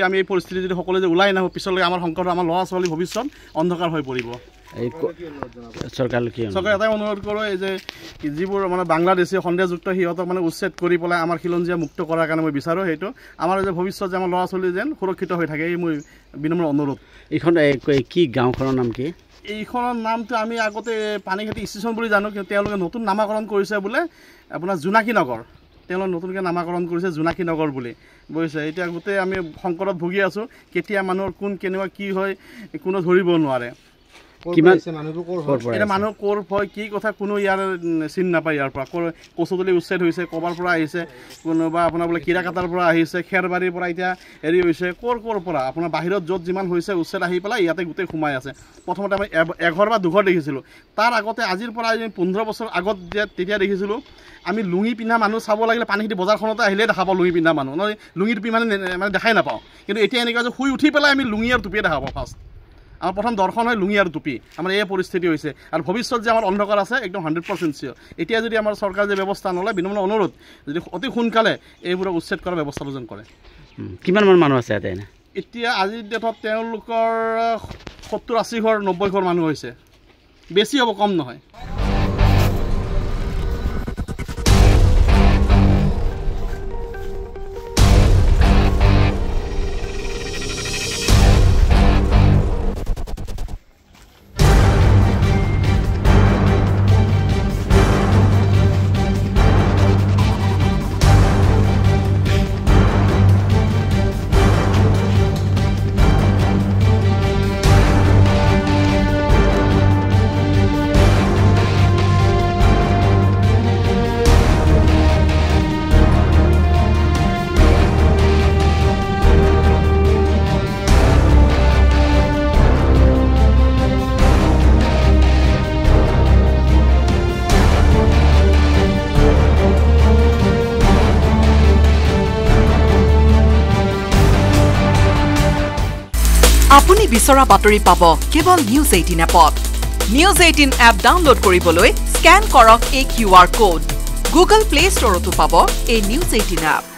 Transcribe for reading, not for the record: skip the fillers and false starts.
যদি আমি এই পৰিস্থিতি যদি সকলোৱে যে ওলাই নাহোঁ পিছলৈ আমাৰ সংকট আমাৰ ল'ৰা ছোৱালী ভৱিষ্যত অন্ধকাৰ হৈ পৰিব চৰকাৰে এটাই অনুৰোধ কৰোঁ এই যে যিবোৰ মানে বাংলাদেশী সন্দেহযুক্ত সিহঁতক মানে উচ্ছেদ কৰি পেলাই আমাৰ খিলঞ্জীয়া মুক্ত কৰাৰ কাৰণে মই বিচাৰোঁ সেইটো আমাৰ যে ভৱিষ্যত যে আমাৰ ল'ৰা ছোৱালী যেন সুৰক্ষিত হৈ থাকে এই মোৰ বিনম্ৰ অনুৰোধ এইখন কি গাঁওখনৰ নাম কি এইখনৰ নামটো আমি আগতে পানীখাতি ষ্টেচন বুলি জানো কিন্তু তেওঁলোকে নতুন নামাকৰণ কৰিছে বোলে আপোনাৰ জোনাকী নগৰ তেওঁলোকে নতুনকৈ নামাকৰণ কৰিছে জোনাকী নগৰ বুলি বুজিছে এতিয়া গোটেই আমি সংকটত ভুগি আছোঁ কেতিয়া মানুহৰ কোন কেনেকুৱা কি হয় কোনো ধৰিব নোৱাৰে কিমান এতিয়া মানুহ ক'ৰ হয় কি কথা কোনো ইয়াৰ চিন নাপায় ইয়াৰ পৰা কচুতলি উচ্ছেদ হৈছে ক'ৰবাৰ পৰা আহিছে কোনোবা আপোনাৰ বোলে কিৰাকাটাৰ পৰা আহিছে খেৰবাৰীৰ পৰা এতিয়া হেৰি হৈছে ক'ৰ পৰা আপোনাৰ বাহিৰত য'ত যিমান হৈছে উচ্ছেদ আহি পেলাই ইয়াতে গোটেই সোমাই আছে প্ৰথমতে আমি এঘৰ বা দুঘৰ দেখিছিলোঁ তাৰ আগতে আজিৰ পৰা 15 বছৰ আগত তেতিয়া দেখিছিলোঁ আমি লুঙি পিন্ধা মানুহ চাব লাগিলে পানীখাতি বজাৰখনতে আহিলে দেখা পাওঁ লুঙি পিন্ধা মানুহ নহয় লুঙি টুপি মানে দেখাই নাপাওঁ কিন্তু এতিয়া এনেকুৱা যে শুই উঠি পেলাই আমি লুঙি আৰু টুপিয়ে দেখা পাওঁ ফাৰ্ষ্ট আমাৰ প্ৰথম দৰ্শন হয় লুঙি আৰু টুপি আমাৰ এই পৰিস্থিতি হৈছে আৰু ভৱিষ্যত যে আমাৰ অন্ধকাৰ আছে একদম 100% চিয়ৰ এতিয়া যদি আমাৰ চৰকাৰে যে ব্যৱস্থা নলয় বিনম্ৰ অনুৰোধ যদি অতি সোনকালে এইবোৰক উচ্ছেদ কৰাৰ ব্যৱস্থা যেন কৰে কিমানমান মানুহ আছে ইয়াতে এতিয়া আজিৰ ডেটত তেওঁলোকৰ 70-80 ঘৰ 90 ঘৰ মানুহ হৈছে বেছি হ'ব কম নহয় আপুনি বিচৰা বাতৰি পাব কেৱল নিউজ 18 এপত নিউজ 18 এপ ডাউনলোড কৰিবলৈ স্ক্যান কৰক এই QR কোড গুগল প্লে ষ্টৰতো পাব এই নিউজ 18 এপ